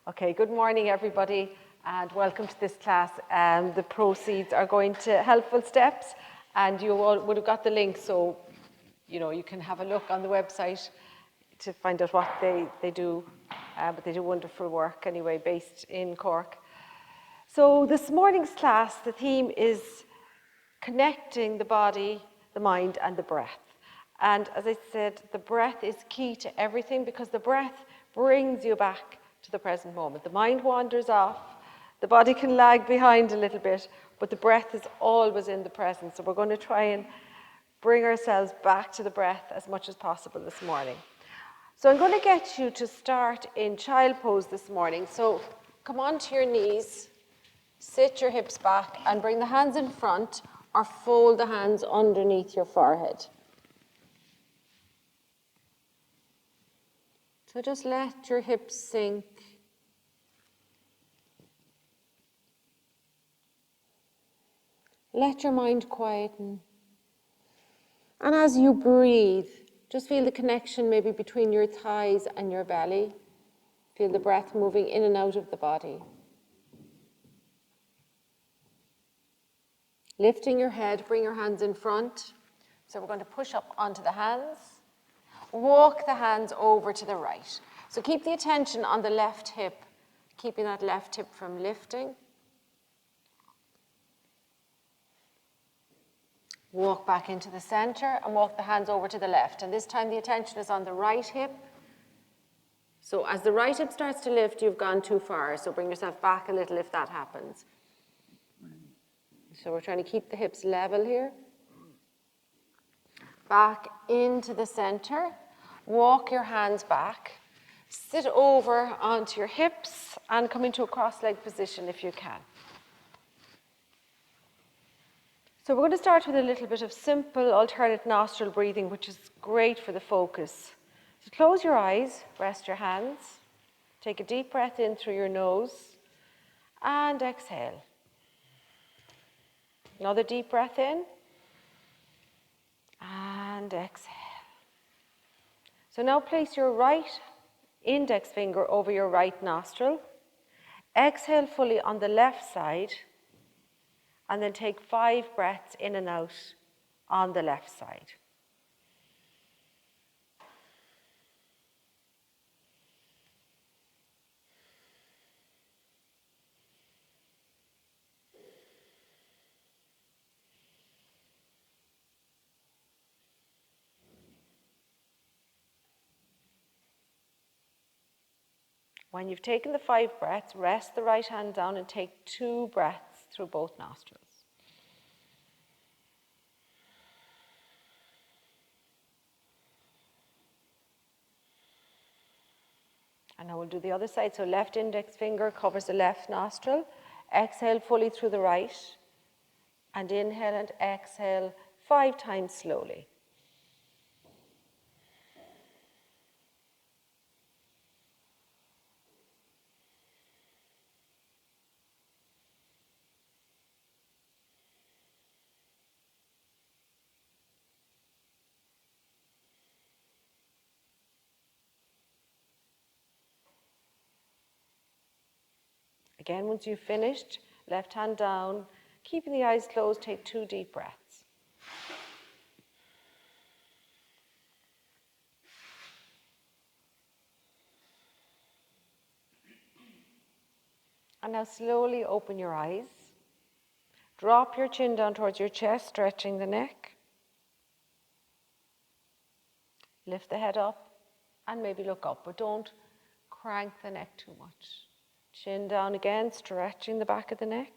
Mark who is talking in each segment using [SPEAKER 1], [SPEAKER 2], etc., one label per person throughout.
[SPEAKER 1] Okay, good morning everybody and welcome to this class. The proceeds are going to Helpful Steps and you all would have got the link, so you can have a look on the website to find out what they do, but they do wonderful work anyway, based in Cork. So this morning's class, the theme is connecting the body, the mind and the breath. And as I said, the breath is key to everything because the breath brings you back to the present moment. The mind wanders off, the body can lag behind a little bit, but the breath is always in the present. So we're going to try and bring ourselves back to the breath as much as possible this morning. So I'm going to get you to start in child pose this morning. So come onto your knees, sit your hips back and bring the hands in front or fold the hands underneath your forehead. So just let your hips sink. Let your mind quieten. And as you breathe, just feel the connection maybe between your thighs and your belly. Feel the breath moving in and out of the body. Lifting your head, bring your hands in front. So we're going to push up onto the hands. Walk the hands over to the right. So keep the attention on the left hip, keeping that left hip from lifting. Walk back into the center and walk the hands over to the left. And this time the attention is on the right hip. So as the right hip starts to lift, you've gone too far. So bring yourself back a little if that happens. So we're trying to keep the hips level here. Back into the center. Walk your hands back. Sit over onto your hips and come into a cross-legged position if you can. So we're going to start with a little bit of simple alternate nostril breathing, which is great for the focus. So close your eyes, rest your hands, take a deep breath in through your nose and exhale. Another deep breath in and exhale. So now place your right index finger over your right nostril. Exhale fully on the left side and then take 5 breaths in and out on the left side. When you've taken the 5 breaths, rest the right hand down and take 2 breaths through both nostrils. And now we'll do the other side. So left index finger covers the left nostril. Exhale fully through the right. And inhale and exhale 5 times slowly. Again, once you've finished, left hand down, keeping the eyes closed, take 2 deep breaths. And now slowly open your eyes. Drop your chin down towards your chest, stretching the neck. Lift the head up and maybe look up, but don't crank the neck too much. Chin down again, stretching the back of the neck.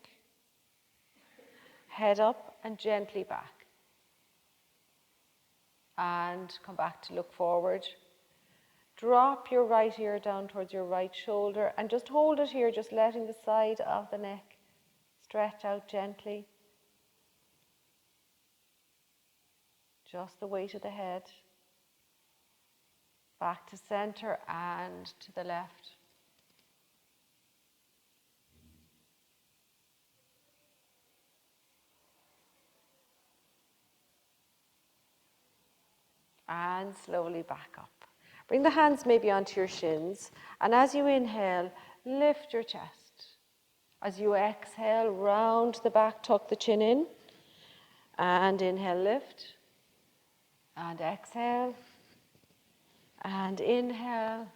[SPEAKER 1] Head up and gently back. And come back to look forward. Drop your right ear down towards your right shoulder and just hold it here, just letting the side of the neck stretch out gently. Just the weight of the head. Back to center and to the left. And slowly back up. Bring the hands maybe onto your shins. And as you inhale, lift your chest. As you exhale, round the back, tuck the chin in. And inhale, lift. And exhale. And inhale.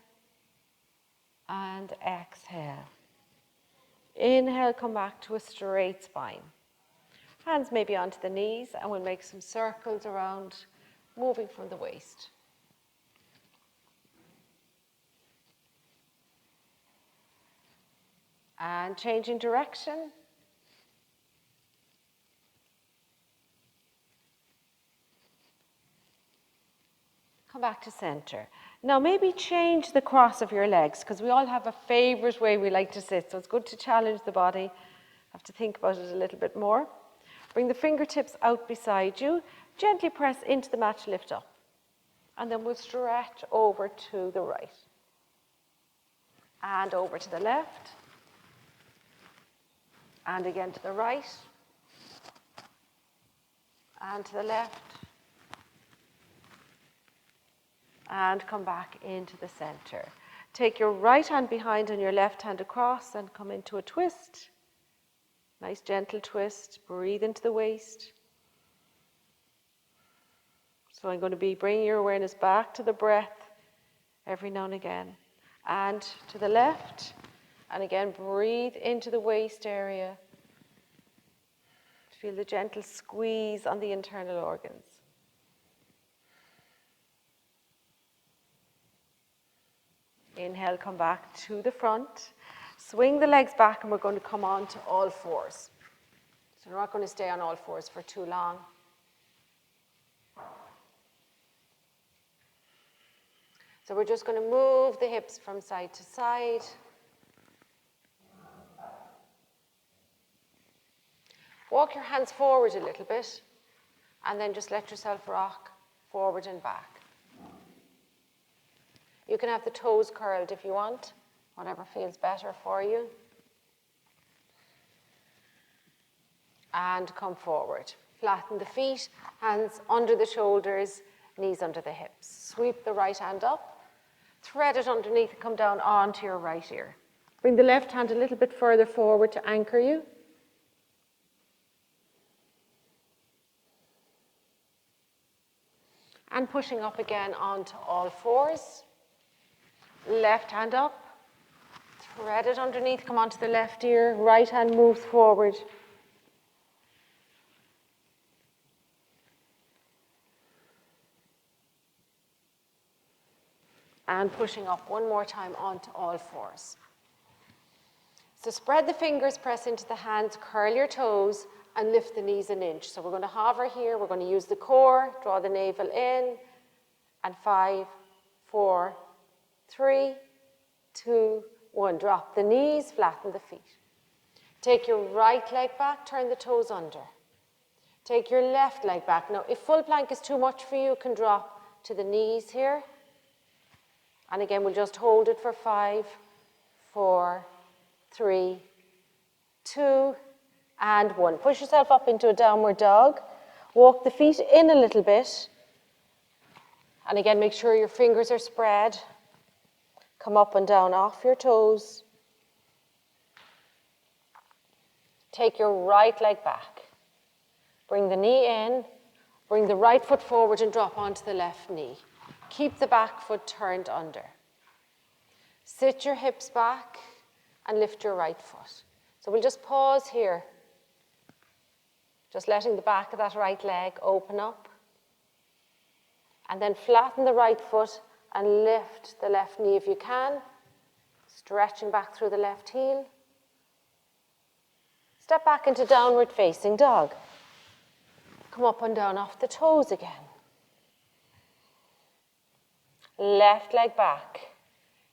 [SPEAKER 1] And exhale. Inhale, come back to a straight spine. Hands maybe onto the knees, and we'll make some circles around, moving from the waist. And changing direction. Come back to center. Now maybe change the cross of your legs, because we all have a favorite way we like to sit, so it's good to challenge the body. Have to think about it a little bit more. Bring the fingertips out beside you. Gently press into the mat to lift up. And then we'll stretch over to the right. And over to the left. And again to the right. And to the left. And come back into the center. Take your right hand behind and your left hand across and come into a twist. Nice gentle twist. Breathe into the waist. So I'm going to be bringing your awareness back to the breath every now and again. And to the left. And again, breathe into the waist area. Feel the gentle squeeze on the internal organs. Inhale, come back to the front. Swing the legs back and we're going to come on to all fours. So we're not going to stay on all fours for too long. So we're just going to move the hips from side to side. Walk your hands forward a little bit and then just let yourself rock forward and back. You can have the toes curled if you want, whatever feels better for you. And come forward. Flatten the feet, hands under the shoulders, knees under the hips. Sweep the right hand up, thread it underneath and come down onto your right ear. Bring the left hand a little bit further forward to anchor you. And pushing up again onto all fours. Left hand up, thread it underneath, come onto the left ear, right hand moves forward. And pushing up one more time onto all fours. So spread the fingers, press into the hands, curl your toes, and lift the knees an inch. So we're going to hover here, we're going to use the core, draw the navel in, and 5, 4, 3, 2, 1. Drop the knees, flatten the feet. Take your right leg back, turn the toes under. Take your left leg back. Now, if full plank is too much for you, you can drop to the knees here. And again, we'll just hold it for 5, 4, 3, 2, and 1. Push yourself up into a downward dog. Walk the feet in a little bit. And again, make sure your fingers are spread. Come up and down off your toes. Take your right leg back. Bring the knee in. Bring the right foot forward and drop onto the left knee. Keep the back foot turned under. Sit your hips back and lift your right foot. So we'll just pause here. Just letting the back of that right leg open up. And then flatten the right foot and lift the left knee if you can. Stretching back through the left heel. Step back into downward facing dog. Come up and down off the toes again. Left leg back.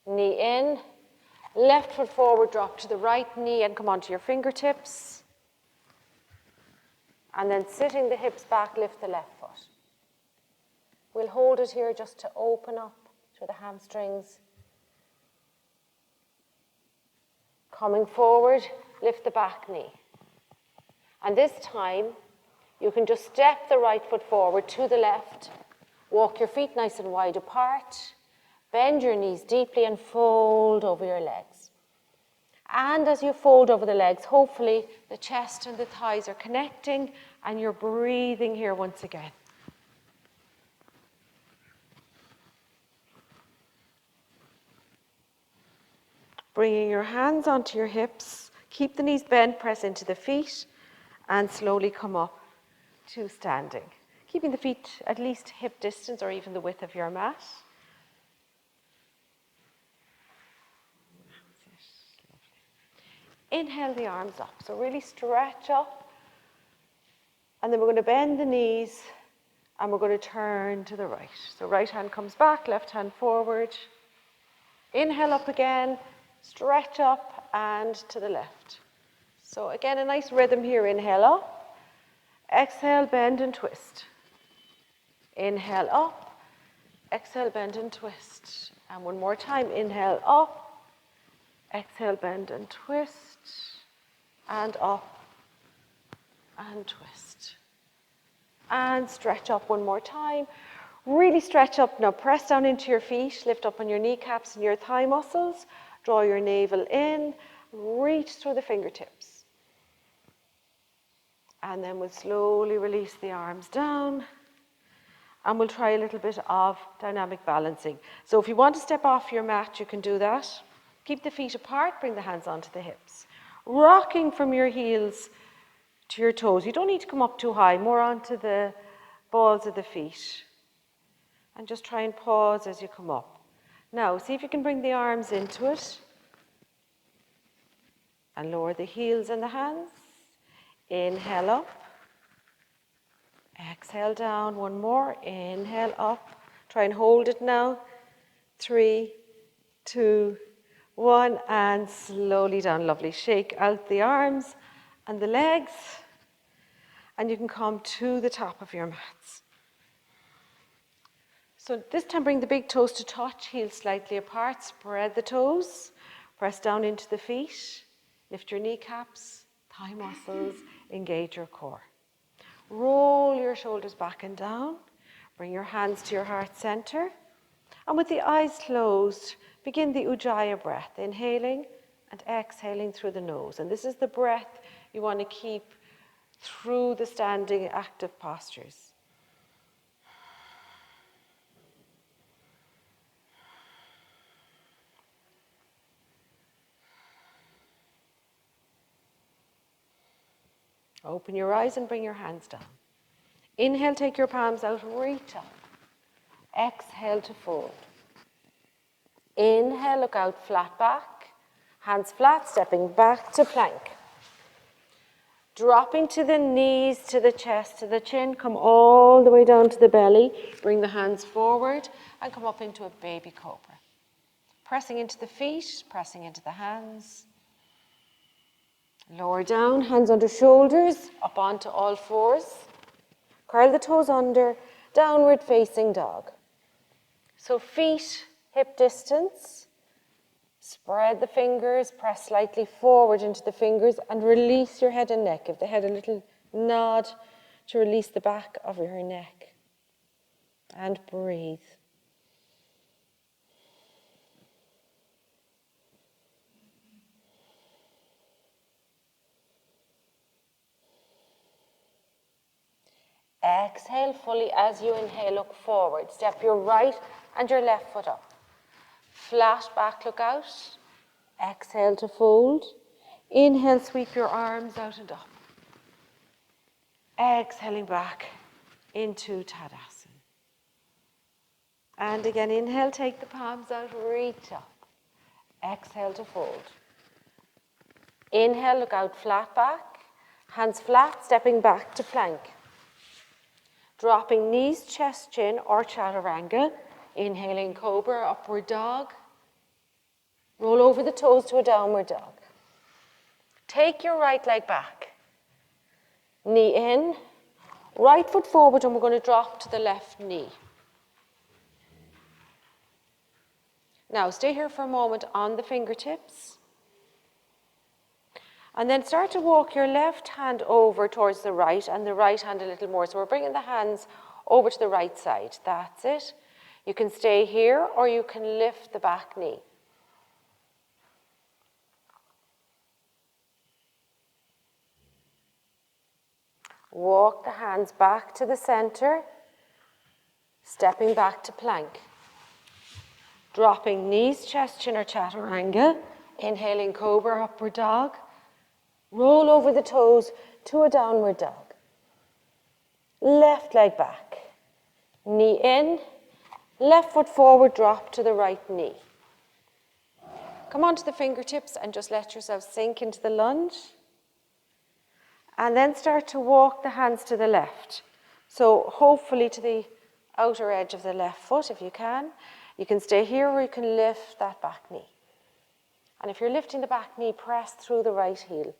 [SPEAKER 1] Knee in. Left foot forward, drop to the right knee and come onto your fingertips. And then sitting the hips back, lift the left foot. We'll hold it here just to open up through the hamstrings. Coming forward, lift the back knee. And this time, you can just step the right foot forward to the left. Walk your feet nice and wide apart. Bend your knees deeply and fold over your legs. And as you fold over the legs, hopefully the chest and the thighs are connecting and you're breathing here once again. Bringing your hands onto your hips, keep the knees bent, press into the feet, and slowly come up to standing. Keeping the feet at least hip distance or even the width of your mat. Inhale the arms up, so really stretch up. And then we're going to bend the knees and we're going to turn to the right. So right hand comes back, left hand forward. Inhale up again, stretch up and to the left. So again, a nice rhythm here. Inhale up, exhale, bend and twist. Inhale up, exhale, bend and twist. And one more time, inhale up, exhale, bend and twist, and up and twist. And stretch up one more time. Really stretch up now. Press down into your feet, lift up on your kneecaps and your thigh muscles. Draw your navel in, reach through the fingertips. And then we'll slowly release the arms down. And we'll try a little bit of dynamic balancing. So if you want to step off your mat, you can do that. Keep the feet apart, bring the hands onto the hips. Rocking from your heels to your toes. You don't need to come up too high, more onto the balls of the feet. And just try and pause as you come up. Now, see if you can bring the arms into it. And lower the heels and the hands. Inhale up. Exhale down. One more. Inhale up. Try and hold it now. 3, 2, 1. And slowly down. Lovely. Shake out the arms and the legs. And you can come to the top of your mats. So this time bring the big toes to touch, heels slightly apart, spread the toes, press down into the feet, lift your kneecaps, thigh muscles, engage your core. Roll your shoulders back and down, bring your hands to your heart center, and with the eyes closed, begin the Ujjayi breath, inhaling and exhaling through the nose. And this is the breath you want to keep through the standing active postures. Open your eyes and bring your hands down. Inhale, take your palms out, reach up. Exhale to fold. Inhale, look out, flat back. Hands flat, stepping back to plank. Dropping to the knees, to the chest, to the chin. Come all the way down to the belly. Bring the hands forward and come up into a baby cobra. Pressing into the feet, pressing into the hands. Lower down, hands under shoulders, up onto all fours. Curl the toes under, downward facing dog. So feet, hip distance. Spread the fingers, press slightly forward into the fingers and release your head and neck. Give the head a little nod to release the back of your neck. And breathe. Exhale fully as you inhale, look forward. Step your right and your left foot up. Flat back, look out. Exhale to fold. Inhale, sweep your arms out and up. Exhaling back into Tadasana. And again, inhale, take the palms out, reach up. Exhale to fold. Inhale, look out, flat back. Hands flat, stepping back to plank. Dropping knees, chest, chin, or chaturanga. Inhaling cobra, upward dog. Roll over the toes to a downward dog. Take your right leg back. Knee in. Right foot forward, and we're going to drop to the left knee. Now, stay here for a moment on the fingertips. And then start to walk your left hand over towards the right and the right hand a little more. So we're bringing the hands over to the right side. That's it. You can stay here or you can lift the back knee. Walk the hands back to the center, stepping back to plank. Dropping knees, chest, chin or chaturanga. Inhaling cobra, upward dog. Roll over the toes to a downward dog. Left leg back. Knee in. Left foot forward, drop to the right knee. Come onto the fingertips and just let yourself sink into the lunge. And then start to walk the hands to the left. So hopefully to the outer edge of the left foot if you can. You can stay here or you can lift that back knee. And if you're lifting the back knee, press through the right heel.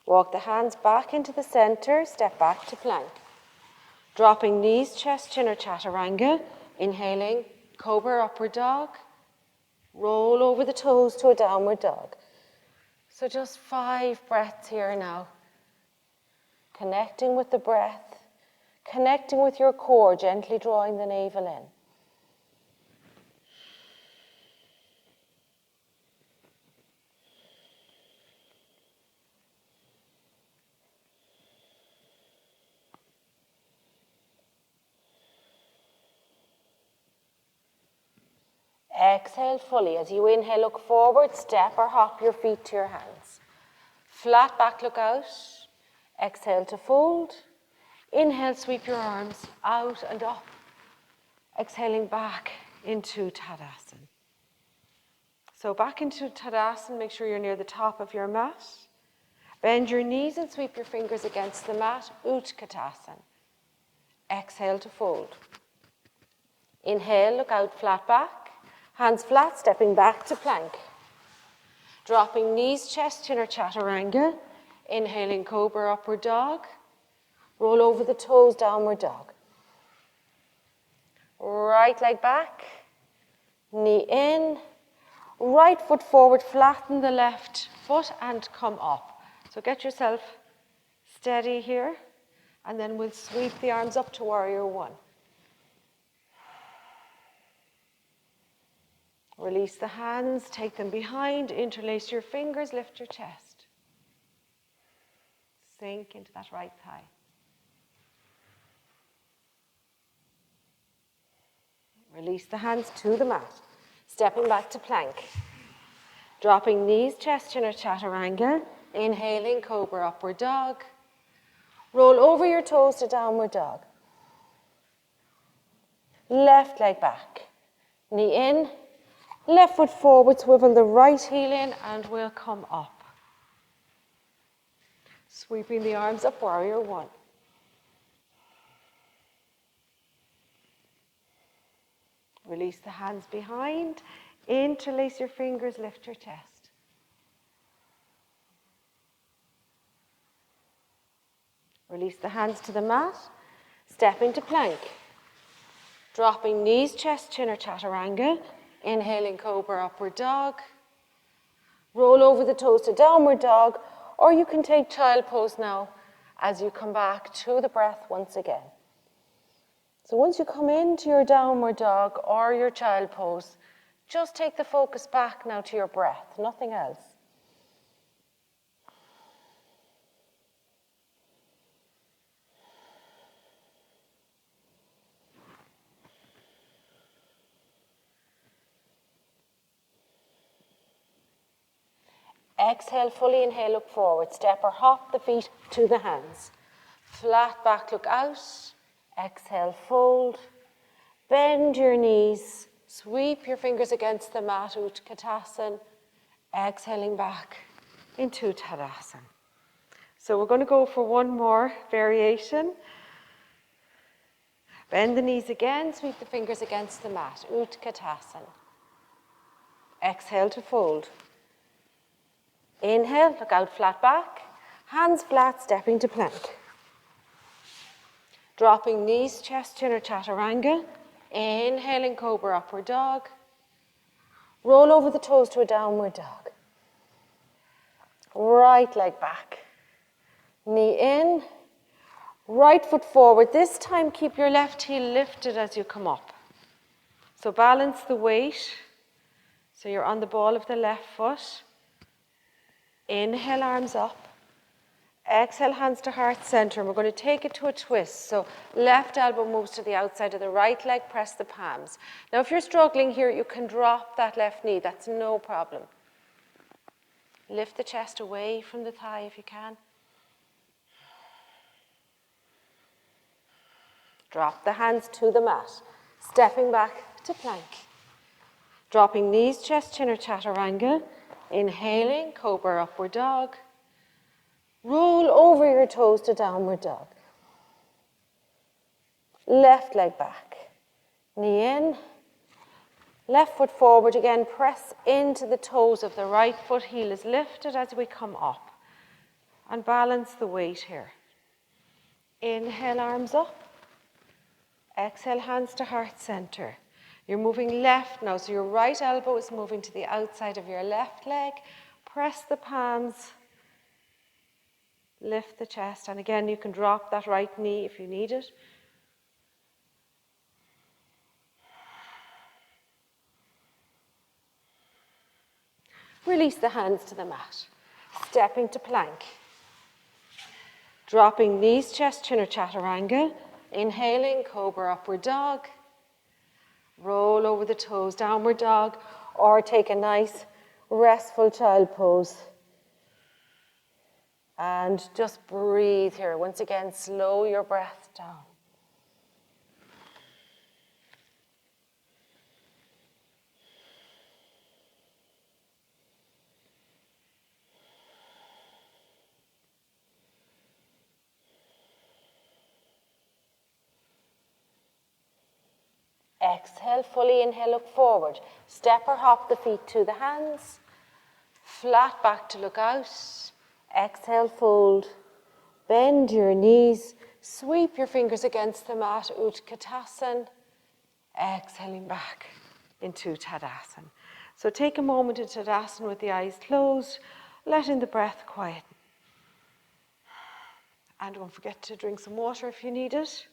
[SPEAKER 1] Walk the hands back into the center, step back to plank. Dropping knees, chest, chin or chaturanga. Inhaling, cobra, upward dog. Roll over the toes to a downward dog. So just 5 breaths here now. Connecting with the breath. Connecting with your core, gently drawing the navel in. Exhale fully. As you inhale, look forward, step or hop your feet to your hands. Flat back, look out. Exhale to fold. Inhale, sweep your arms out and up. Exhaling back into Tadasana. So back into Tadasana, make sure you're near the top of your mat. Bend your knees and sweep your fingers against the mat, Utkatasana. Exhale to fold. Inhale, look out, flat back. Hands flat, stepping back to plank. Dropping knees, chest, chin or chaturanga. Inhaling, cobra, upward dog. Roll over the toes, downward dog. Right leg back. Knee in. Right foot forward, flatten the left foot and come up. So get yourself steady here. And then we'll sweep the arms up to warrior one. Release the hands, take them behind, interlace your fingers, lift your chest. Sink into that right thigh. Release the hands to the mat, stepping back to plank. Dropping knees, chest, chin or chaturanga. Inhaling, cobra, upward dog. Roll over your toes to downward dog. Left leg back, knee in. Left foot forward, swivel the right heel in and we'll come up. Sweeping the arms up, warrior one. Release the hands behind, interlace your fingers, lift your chest. Release the hands to the mat, stepping to plank. Dropping knees, chest, chin or chaturanga. Inhaling, cobra, upward dog. Roll over the toes to downward dog, or you can take child pose now as you come back to the breath once again. So once you come into your downward dog or your child pose, just take the focus back now to your breath, nothing else. Exhale, fully inhale, look forward. Step or hop the feet to the hands. Flat back, look out. Exhale, fold. Bend your knees. Sweep your fingers against the mat, Utkatasana. Exhaling back into Tadasana. So we're going to go for one more variation. Bend the knees again, sweep the fingers against the mat, Utkatasana. Exhale to fold. Inhale, look out, flat back. Hands flat, stepping to plank. Dropping knees, chest, chin or chaturanga. Inhaling, cobra, upward dog. Roll over the toes to a downward dog. Right leg back. Knee in. Right foot forward. This time keep your left heel lifted as you come up. So balance the weight. So you're on the ball of the left foot. Inhale, arms up. Exhale, hands to heart center. And we're going to take it to a twist. So left elbow moves to the outside of the right leg, press the palms. Now, if you're struggling here, you can drop that left knee. That's no problem. Lift the chest away from the thigh if you can. Drop the hands to the mat. Stepping back to plank. Dropping knees, chest, chin, or chaturanga. Inhaling, cobra, upward dog. Roll over your toes to downward dog. Left leg back. Knee in. Left foot forward again. Press into the toes of the right foot. Heel is lifted as we come up. And balance the weight here. Inhale, arms up. Exhale, hands to heart center. You're moving left now, so your right elbow is moving to the outside of your left leg. Press the palms. Lift the chest. And again, you can drop that right knee if you need it. Release the hands to the mat. Stepping to plank. Dropping knees, chest, chin, or chaturanga. Inhaling, cobra, upward dog. Roll over the toes, downward dog, or take a nice restful child pose. And just breathe here. Once again, slow your breath down. Exhale, fully inhale, look forward. Step or hop the feet to the hands. Flat back to look out. Exhale, fold. Bend your knees. Sweep your fingers against the mat, Utkatasana. Exhaling back into Tadasana. So take a moment in Tadasana with the eyes closed, letting the breath quieten. And don't forget to drink some water if you need it.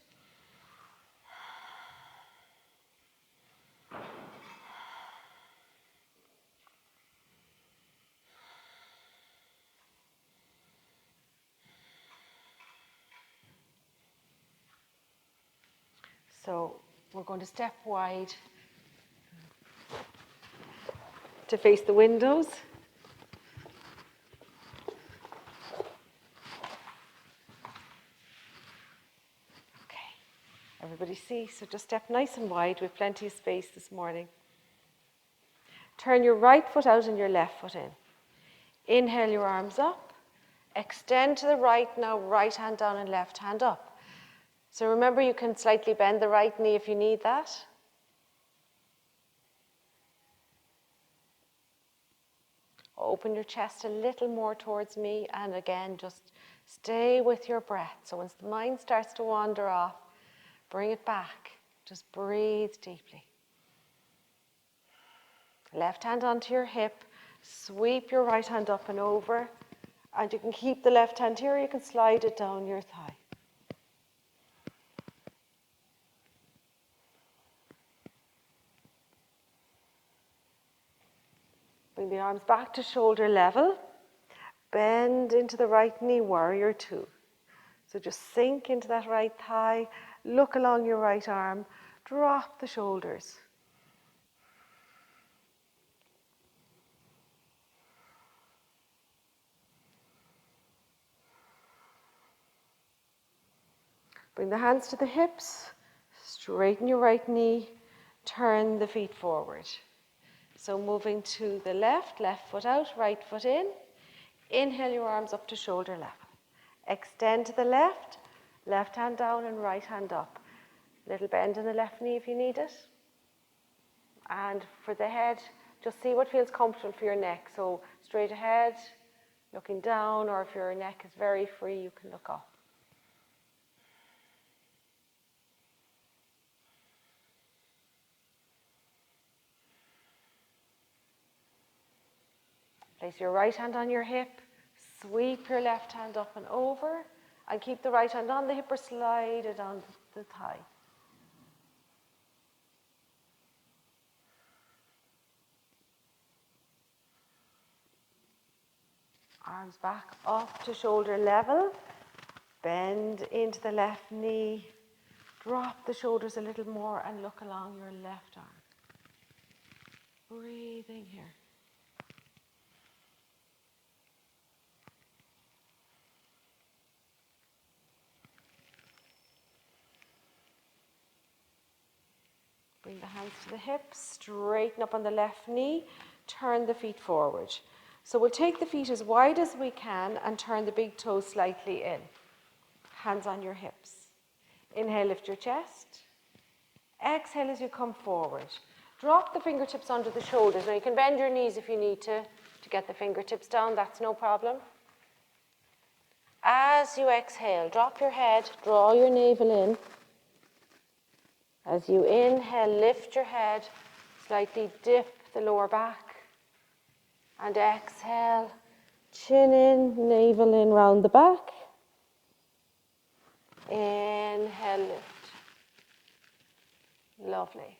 [SPEAKER 1] So we're going to step wide to face the windows. Okay, everybody see? So just step nice and wide with plenty of space this morning. Turn your right foot out and your left foot in. Inhale your arms up. Extend to the right now, right hand down and left hand up. So remember, you can slightly bend the right knee if you need that. Open your chest a little more towards me, and again, just stay with your breath. So once the mind starts to wander off, bring it back. Just breathe deeply. Left hand onto your hip, sweep your right hand up and over, and you can keep the left hand here, you can slide it down your thigh. Bring the arms back to shoulder level. Bend into the right knee, warrior two. So just sink into that right thigh, look along your right arm, drop the shoulders. Bring the hands to the hips, straighten your right knee, turn the feet forward. So moving to the left, left foot out, right foot in. Inhale your arms up to shoulder level. Extend to the left, left hand down and right hand up. Little bend in the left knee if you need it. And for the head, just see what feels comfortable for your neck. So straight ahead, looking down, or if your neck is very free, you can look up. Place your right hand on your hip, sweep your left hand up and over, and keep the right hand on the hip or slide it down the thigh. Arms back up to shoulder level. Bend into the left knee. Drop the shoulders a little more and look along your left arm. Breathing here. Bring the hands to the hips, straighten up on the left knee, turn the feet forward. So we'll take the feet as wide as we can and turn the big toes slightly in. Hands on your hips. Inhale, lift your chest. Exhale as you come forward. Drop the fingertips onto the shoulders. Now you can bend your knees if you need to get the fingertips down, that's no problem. As you exhale, drop your head, draw your navel in. As you inhale, lift your head, slightly dip the lower back. And exhale, chin in, navel in round the back. Inhale, lift. Lovely.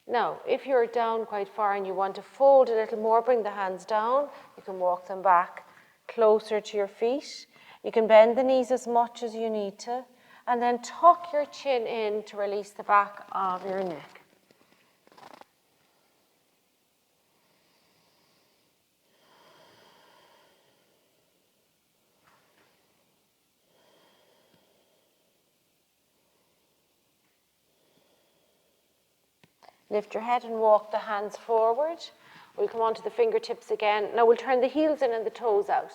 [SPEAKER 1] Now, if you're down quite far and you want to fold a little more, bring the hands down. You can walk them back closer to your feet. You can bend the knees as much as you need to. And then tuck your chin in to release the back of your neck. Lift your head and walk the hands forward. We'll come onto the fingertips again. Now we'll turn the heels in and the toes out.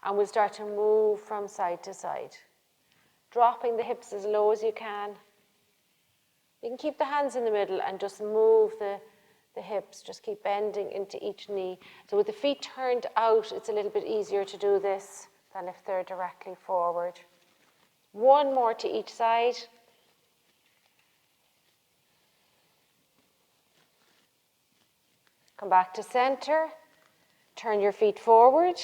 [SPEAKER 1] And we'll start to move from side to side. Dropping the hips as low as you can. You can keep the hands in the middle and just move the hips. Just keep bending into each knee. So with the feet turned out, it's a little bit easier to do this than if they're directly forward. One more to each side. Come back to center. Turn your feet forward.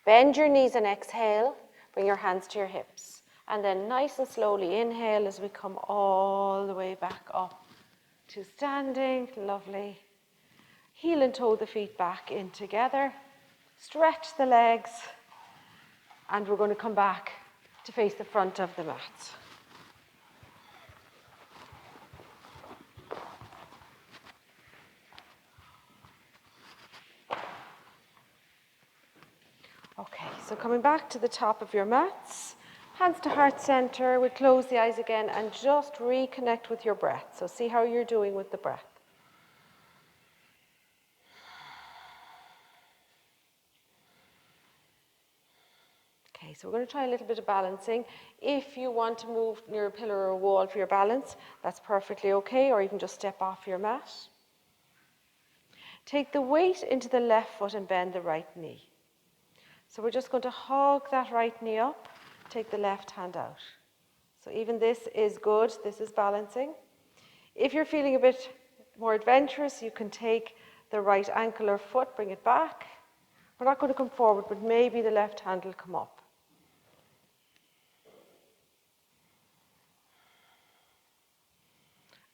[SPEAKER 1] Bend your knees and exhale. Bring your hands to your hips. And then nice and slowly inhale as we come all the way back up to standing. Lovely. Heel and toe the feet back in together. Stretch the legs. And we're going to come back to face the front of the mat. Okay, so coming back to the top of your mats, hands to heart center, we'll close the eyes again and just reconnect with your breath. So see how you're doing with the breath. Okay, so we're going to try a little bit of balancing. If you want to move near a pillar or a wall for your balance, that's perfectly okay, or you can just step off your mat. Take the weight into the left foot and bend the right knee. So we're just going to hug that right knee up, take the left hand out. So even this is good, this is balancing. If you're feeling a bit more adventurous, you can take the right ankle or foot, bring it back. We're not going to come forward, but maybe the left hand will come up.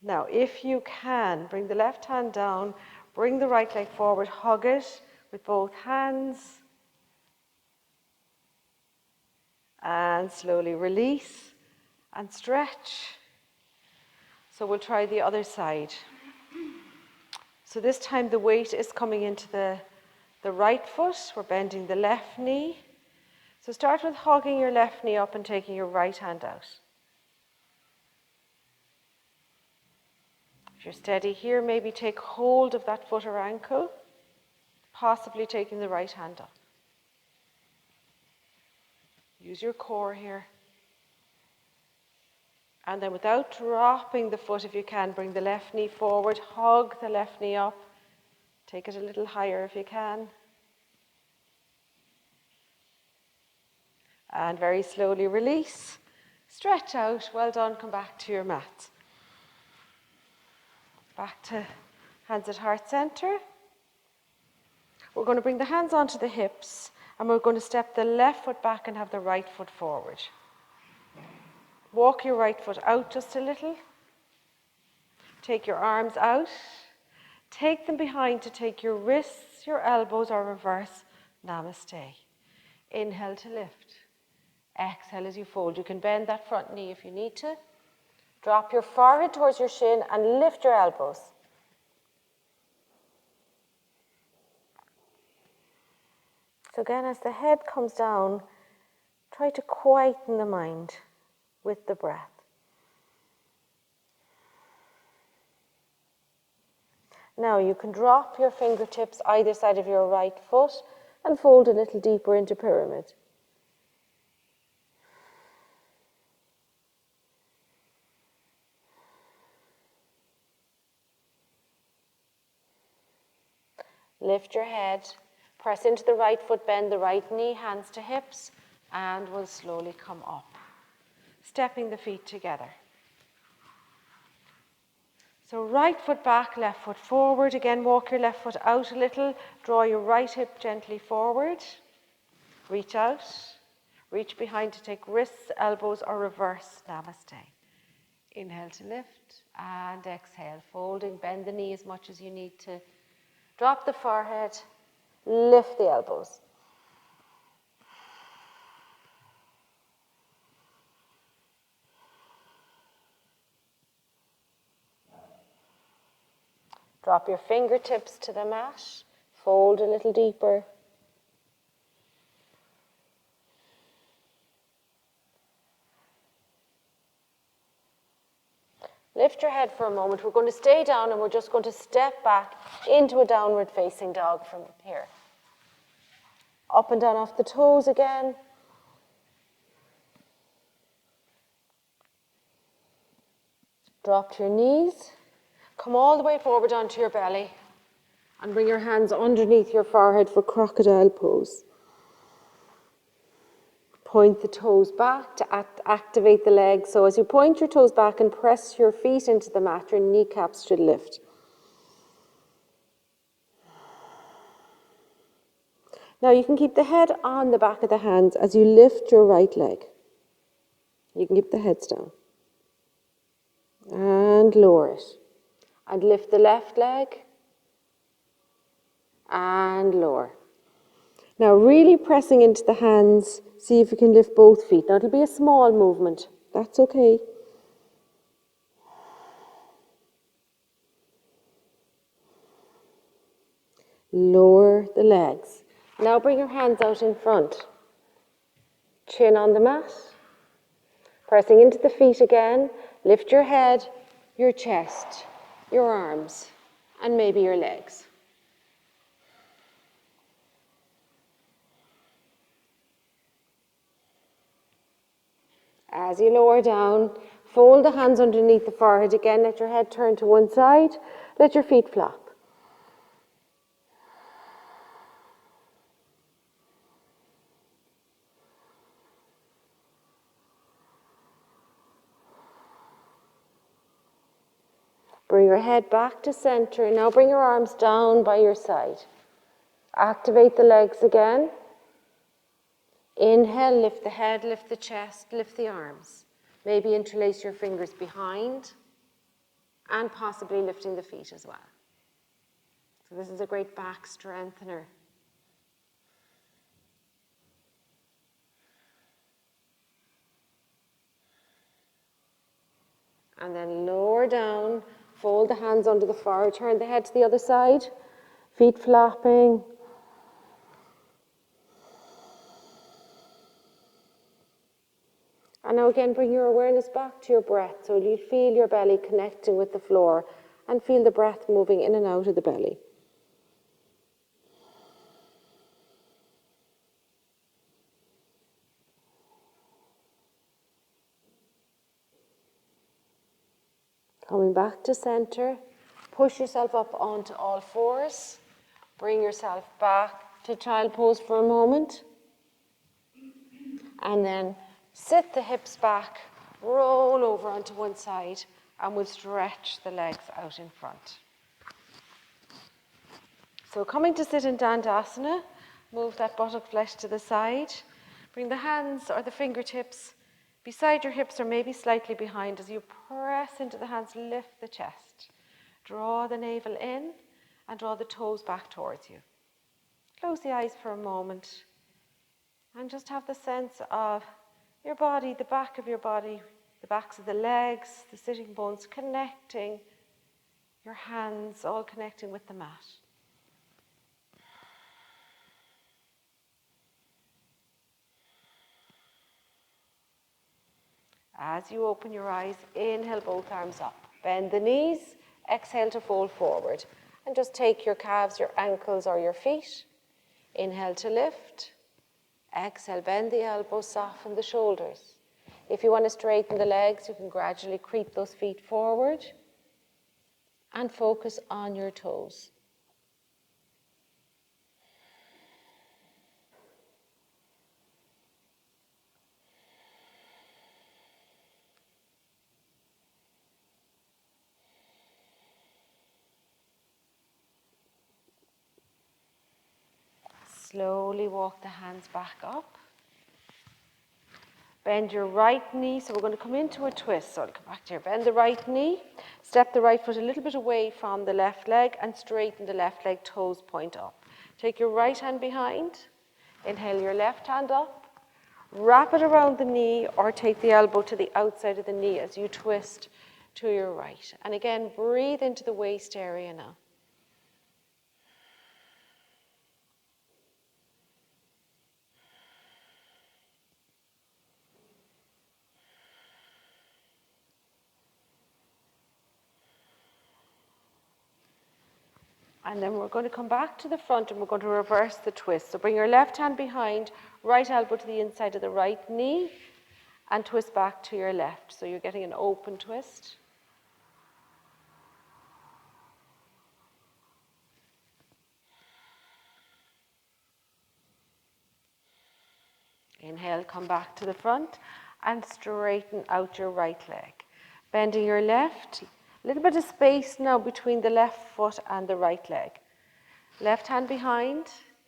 [SPEAKER 1] Now, if you can, bring the left hand down, bring the right leg forward, hug it with both hands. And slowly release and stretch. So we'll try the other side. So this time the weight is coming into the right foot. We're bending the left knee. So start with hugging your left knee up and taking your right hand out. If you're steady here, maybe take hold of that foot or ankle, possibly taking the right hand up. Use your core here. And then without dropping the foot, if you can, bring the left knee forward, hug the left knee up. Take it a little higher if you can. And very slowly release. Stretch out. Well done. Come back to your mat. Back to hands at heart center. We're going to bring the hands onto the hips. And we're going to step the left foot back and have the right foot forward. Walk your right foot out just a little. Take your arms out. Take them behind to take your wrists, your elbows, or reverse namaste. Inhale to lift. Exhale as you fold. You can bend that front knee if you need to. Drop your forehead towards your shin and lift your elbows. So again, as the head comes down, try to quieten the mind with the breath. Now you can drop your fingertips either side of your right foot and fold a little deeper into pyramid. Lift your head, press into the right foot, bend the right knee, hands to hips, and we'll slowly come up, stepping the feet together. So right foot back, left foot forward. Again, walk your left foot out a little. Draw your right hip gently forward. Reach out. Reach behind to take wrists, elbows, or reverse namaste. Inhale to lift and exhale. Folding, bend the knee as much as you need to. Drop the forehead. Lift the elbows. Drop your fingertips to the mat. Fold a little deeper. Lift your head for a moment. We're going to stay down and we're just going to step back into a downward facing dog from here. Up and down off the toes again. Drop to your knees. Come all the way forward onto your belly and bring your hands underneath your forehead for crocodile pose. Point the toes back to activate the legs. So as you point your toes back and press your feet into the mat, your kneecaps should lift. Now you can keep the head on the back of the hands as you lift your right leg. You can keep the heads down. And lower it. And lift the left leg. And lower. Now really pressing into the hands, see if you can lift both feet. Now it'll be a small movement. That's okay. Lower the legs. Now bring your hands out in front. Chin on the mat. Pressing into the feet again. Lift your head, your chest, your arms, and maybe your legs. As you lower down, fold the hands underneath the forehead again. Let your head turn to one side. Let your feet flop. Bring your head back to center. Now bring your arms down by your side. Activate the legs again. Inhale, lift the head, lift the chest, lift the arms. Maybe interlace your fingers behind and possibly lifting the feet as well. So this is a great back strengthener. And then lower down, fold the hands under the forehead, turn the head to the other side, feet flopping. And now again, bring your awareness back to your breath. So you feel your belly connecting with the floor and feel the breath moving in and out of the belly. Coming back to center, push yourself up onto all fours. Bring yourself back to child pose for a moment. And then sit the hips back, roll over onto one side, and we'll stretch the legs out in front. So coming to sit in Dandasana, move that buttock flesh to the side. Bring the hands or the fingertips beside your hips or maybe slightly behind. As you press into the hands, lift the chest. Draw the navel in, and draw the toes back towards you. Close the eyes for a moment and just have the sense of your body, the back of your body, the backs of the legs, the sitting bones connecting, your hands all connecting with the mat. As you open your eyes, inhale both arms up. Bend the knees, exhale to fold forward. And just take your calves, your ankles or your feet. Inhale to lift. Exhale, bend the elbows, soften the shoulders. If you want to straighten the legs, you can gradually creep those feet forward and focus on your toes. Slowly walk the hands back up. Bend your right knee, so we're going to come into a twist. So I'll come back to here. Bend the right knee, step the right foot a little bit away from the left leg and straighten the left leg, toes point up. Take your right hand behind, inhale your left hand up, wrap it around the knee or take the elbow to the outside of the knee as you twist to your right. And again, breathe into the waist area now. And then we're going to come back to the front and we're going to reverse the twist. So bring your left hand behind, right elbow to the inside of the right knee, and twist back to your left. So you're getting an open twist. Inhale, come back to the front and straighten out your right leg. Bending your left, a little bit of space now between the left foot and the right leg. Left hand behind,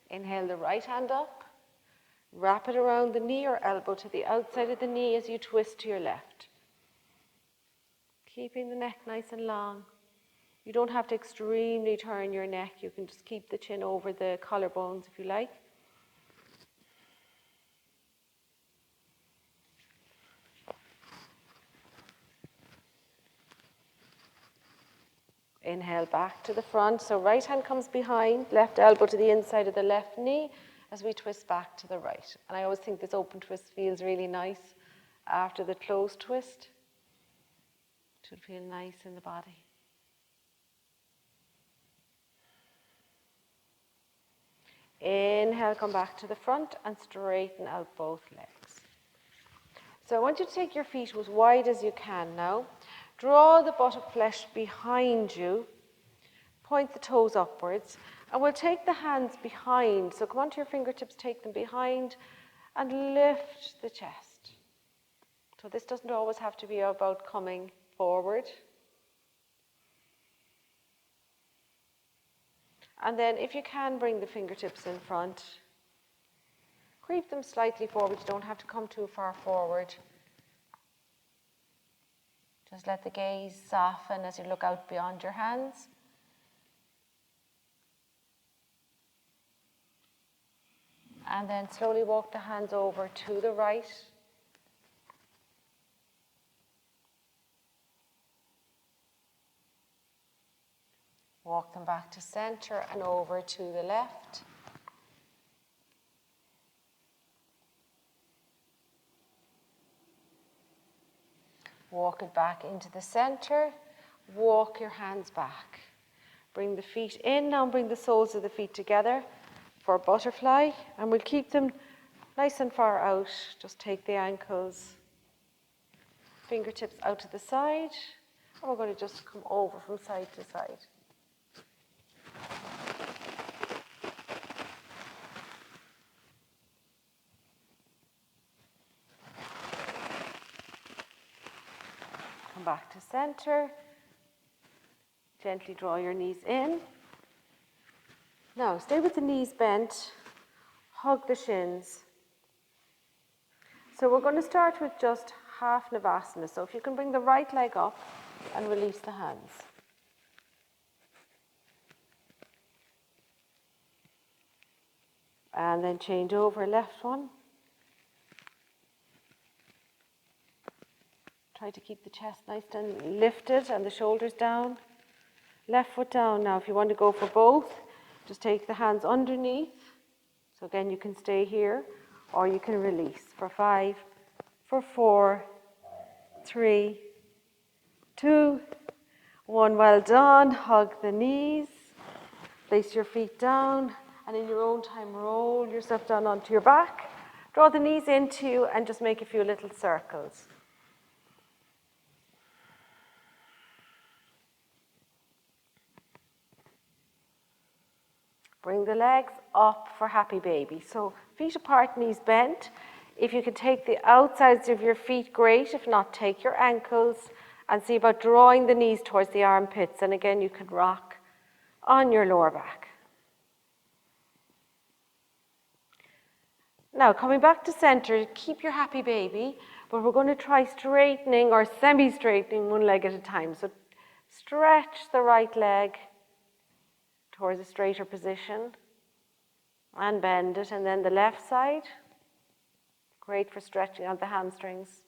[SPEAKER 1] inhale the right hand up, wrap it around the knee or elbow to the outside of the knee as you twist to your left. Keeping the neck nice and long. You don't have to extremely turn your neck. You can just keep the chin over the collarbones if you like. Inhale back to the front. So right hand comes behind, left elbow to the inside of the left knee as we twist back to the right. And I always think this open twist feels really nice after the closed twist. It should feel nice in the body. Inhale, come back to the front and straighten out both legs. So I want you to take your feet as wide as you can now. Draw the buttock flesh behind you. Point the toes upwards. And we'll take the hands behind. So come onto your fingertips, take them behind, and lift the chest. So this doesn't always have to be about coming forward. And then if you can, bring the fingertips in front. Creep them slightly forward. You don't have to come too far forward. Just let the gaze soften as you look out beyond your hands. And then slowly walk the hands over to the right. Walk them back to center and over to the left. Walk it back into the center. Walk your hands back. Bring the feet in now, bring the soles of the feet together for butterfly. And we'll keep them nice and far out. Just take the ankles, fingertips out to the side. And we're going to just come over from side to side. Come back to center. Gently draw your knees in. Now, stay with the knees bent. Hug the shins. So we're going to start with just half Navasana. So if you can bring the right leg up and release the hands. And then change over, left one. Try to keep the chest nice and lifted and the shoulders down. Left foot down. Now, if you want to go for both, just take the hands underneath. So again, you can stay here, or you can release for 5, for 4, 3, 2, 1. Well done. Hug the knees. Place your feet down, and in your own time, roll yourself down onto your back. Draw the knees into you and just make a few little circles. Bring the legs up for happy baby. So feet apart, knees bent. If you can take the outsides of your feet, great. If not, take your ankles and see about drawing the knees towards the armpits. And again, you can rock on your lower back. Now, coming back to center, keep your happy baby, but we're going to try straightening or semi-straightening one leg at a time. So stretch the right leg towards a straighter position and bend it. And then the left side, great for stretching out the hamstrings.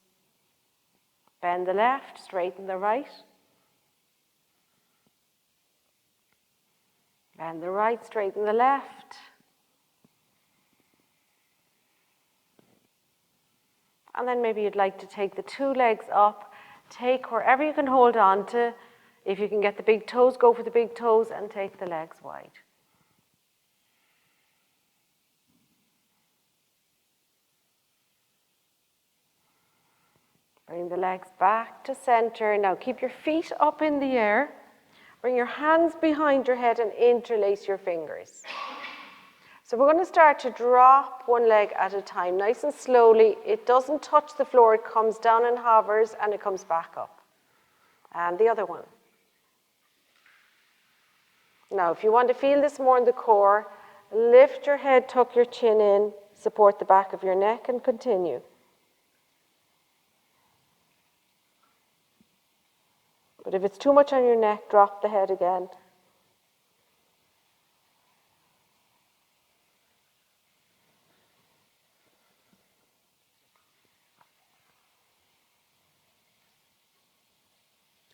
[SPEAKER 1] Bend the left, straighten the right. Bend the right, straighten the left. And then maybe you'd like to take the 2 legs up. Take wherever you can hold on to. If you can get the big toes, go for the big toes and take the legs wide. Bring the legs back to center. Now keep your feet up in the air. Bring your hands behind your head and interlace your fingers. So we're going to start to drop one leg at a time, nice and slowly. It doesn't touch the floor. It comes down and hovers, and it comes back up. And the other one. Now, if you want to feel this more in the core, lift your head, tuck your chin in, support the back of your neck, and continue. But if it's too much on your neck, drop the head again.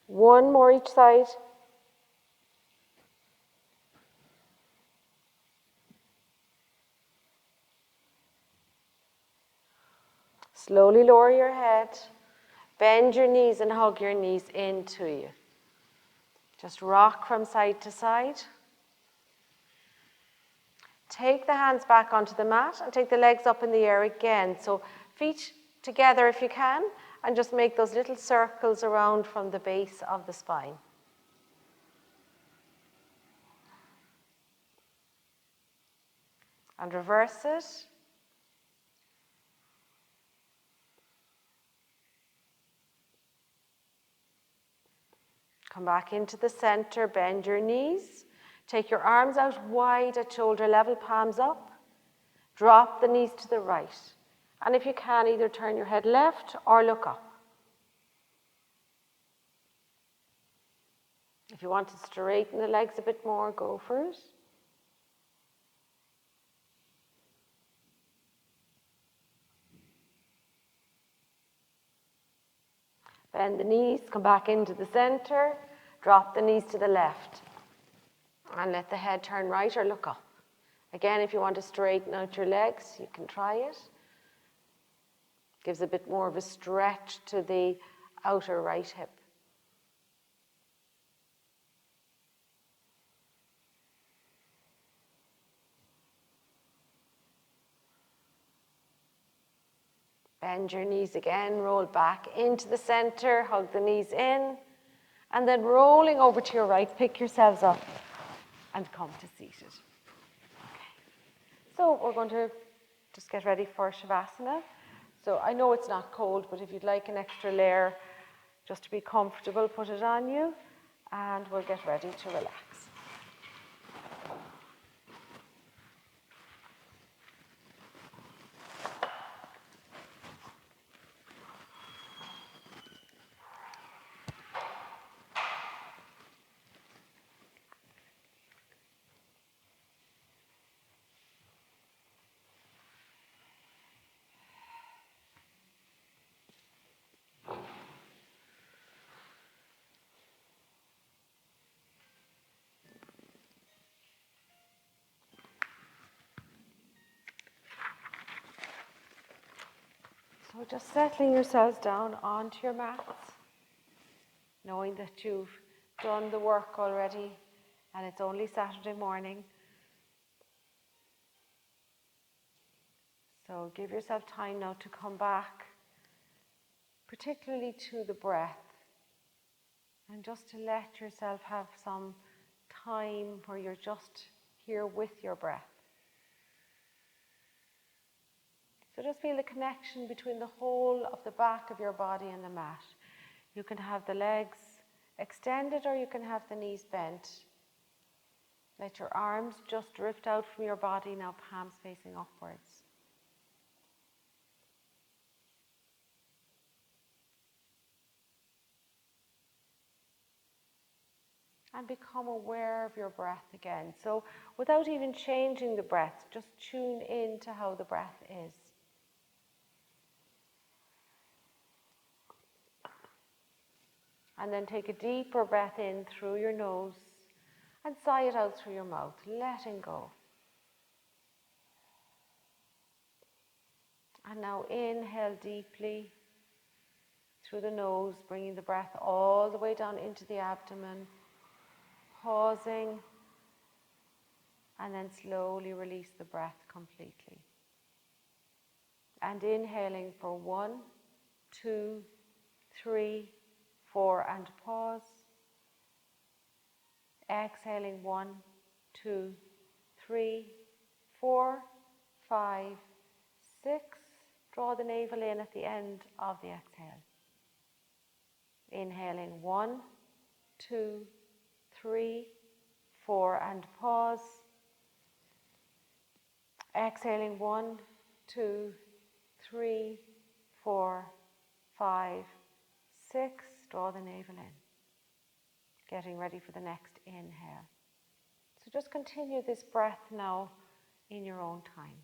[SPEAKER 1] One more each side. Slowly lower your head. Bend your knees and hug your knees into you. Just rock from side to side. Take the hands back onto the mat and take the legs up in the air again. So feet together if you can, and just make those little circles around from the base of the spine. And reverse it. Come back into the center, bend your knees. Take your arms out wide at shoulder level, palms up. Drop the knees to the right. And if you can, either turn your head left or look up. If you want to straighten the legs a bit more, go for it. Bend the knees, come back into the center, drop the knees to the left. And let the head turn right or look up. Again, if you want to straighten out your legs, you can try it. Gives a bit more of a stretch to the outer right hip. Bend your knees again, roll back into the center, hug the knees in, and then rolling over to your right, pick yourselves up and come to seated. Okay. So we're going to just get ready for Shavasana. So I know it's not cold, but if you'd like an extra layer just to be comfortable, put it on you, and we'll get ready to relax. So just settling yourselves down onto your mats, knowing that you've done the work already and it's only Saturday morning. So give yourself time now to come back, particularly to the breath, and just to let yourself have some time where you're just here with your breath. So just feel the connection between the whole of the back of your body and the mat. You can have the legs extended or you can have the knees bent. Let your arms just drift out from your body, now palms facing upwards. And become aware of your breath again. So without even changing the breath, just tune in to how the breath is. And then take a deeper breath in through your nose and sigh it out through your mouth, letting go. And now inhale deeply through the nose, bringing the breath all the way down into the abdomen, pausing, and then slowly release the breath completely. And inhaling for 1, 2, 3, 4, and pause. Exhaling 1, 2, 3, 4, 5, 6. Draw the navel in at the end of the exhale. Inhaling 1, 2, 3, 4, and pause. Exhaling 1, 2, 3, 4, 5, 6. Draw the navel in. Getting ready for the next inhale. So just continue this breath now in your own time.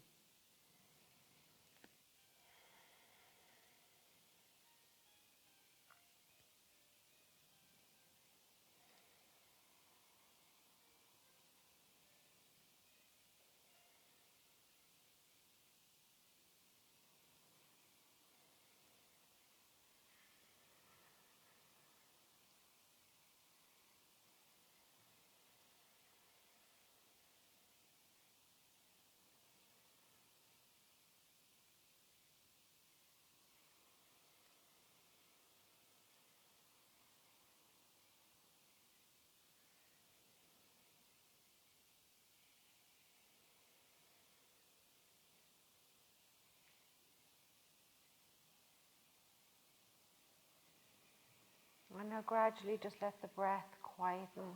[SPEAKER 1] And now gradually just let the breath quieten.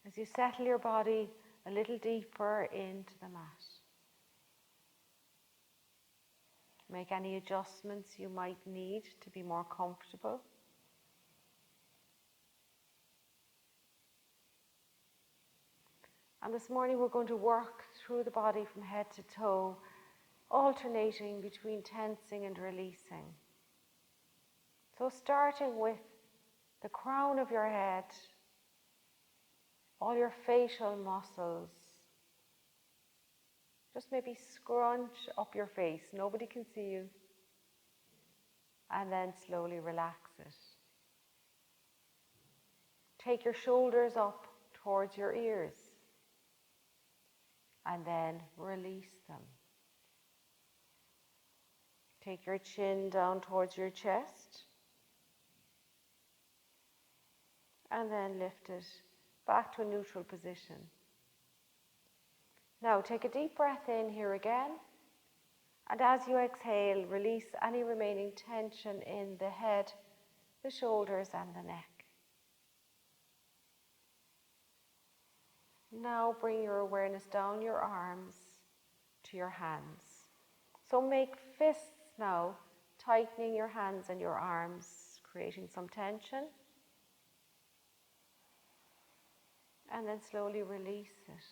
[SPEAKER 1] As you settle your body a little deeper into the mat. Make any adjustments you might need to be more comfortable. And this morning we're going to work through the body from head to toe, alternating between tensing and releasing. So starting with the crown of your head, all your facial muscles. Just maybe scrunch up your face. Nobody can see you. And then slowly relax it. Take your shoulders up towards your ears. And then release them. Take your chin down towards your chest. And then lift it back to a neutral position. Now take a deep breath in here again. And as you exhale, release any remaining tension in the head, the shoulders, and the neck. Now bring your awareness down your arms to your hands. So make fists now, tightening your hands and your arms, creating some tension. And then slowly release it,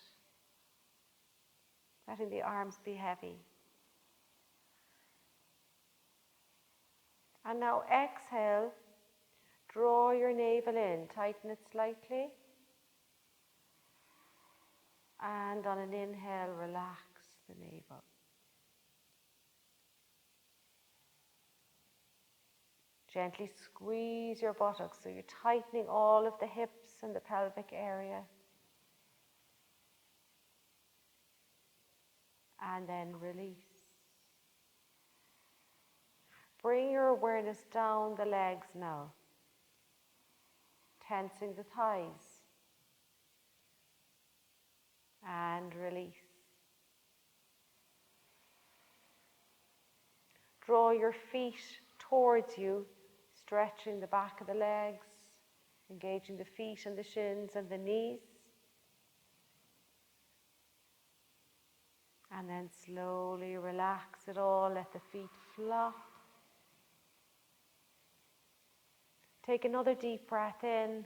[SPEAKER 1] letting the arms be heavy. And now exhale, draw your navel in, tighten it slightly. And on an inhale, relax the navel. Gently squeeze your buttocks, so you're tightening all of the hips and the pelvic area. And then release. Bring your awareness down the legs now, tensing the thighs. And release. Draw your feet towards you, stretching the back of the legs, engaging the feet and the shins and the knees. And then slowly relax it all, let the feet flop. Take another deep breath in,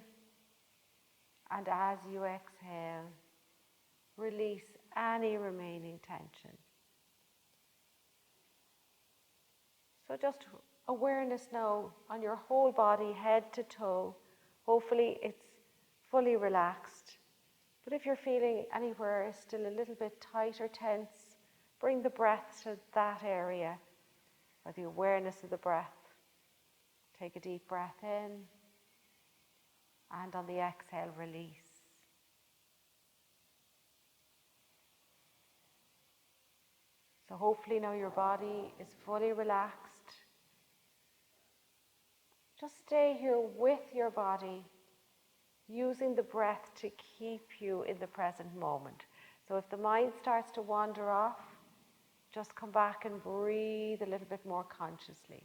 [SPEAKER 1] and as you exhale, release any remaining tension. So just awareness now on your whole body, head to toe. Hopefully it's fully relaxed. But if you're feeling anywhere is still a little bit tight or tense, bring the breath to that area, or the awareness of the breath. Take a deep breath in, and on the exhale, release. So hopefully now your body is fully relaxed. Just stay here with your body, using the breath to keep you in the present moment. So if the mind starts to wander off, just come back and breathe a little bit more consciously.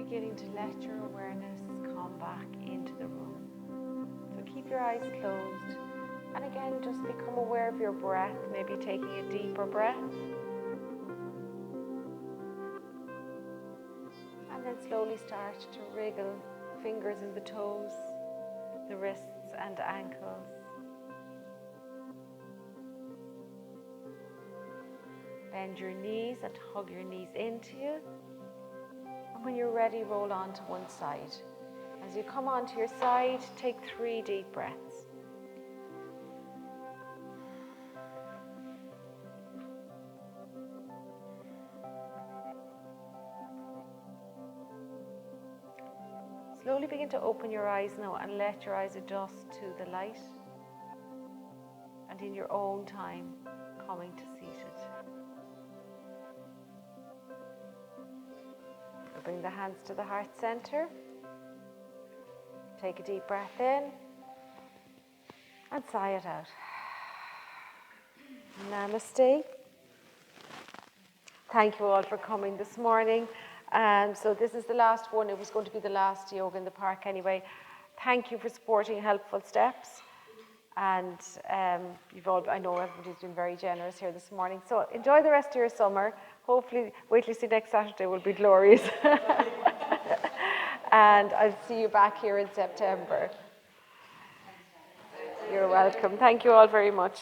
[SPEAKER 1] beginning to let your awareness come back into the room. So keep your eyes closed. And again, just become aware of your breath, maybe taking a deeper breath. And then slowly start to wriggle fingers in the toes, the wrists and ankles. Bend your knees and hug your knees into you. And when you're ready, roll on to one side. As you come onto your side, take 3 deep breaths. Slowly begin to open your eyes now and let your eyes adjust to the light. And in your own time, coming to seated. We'll bring the hands to the heart center. Take a deep breath in and sigh it out. Namaste. Thank you all for coming this morning. So this is the last one. It was going to be the last yoga in the park anyway. Thank you for supporting Helpful Steps. And I know everybody's been very generous here this morning. So enjoy the rest of your summer. Hopefully, wait till you see next Saturday will be glorious. And I'll see you back here in September. You're welcome. Thank you all very much.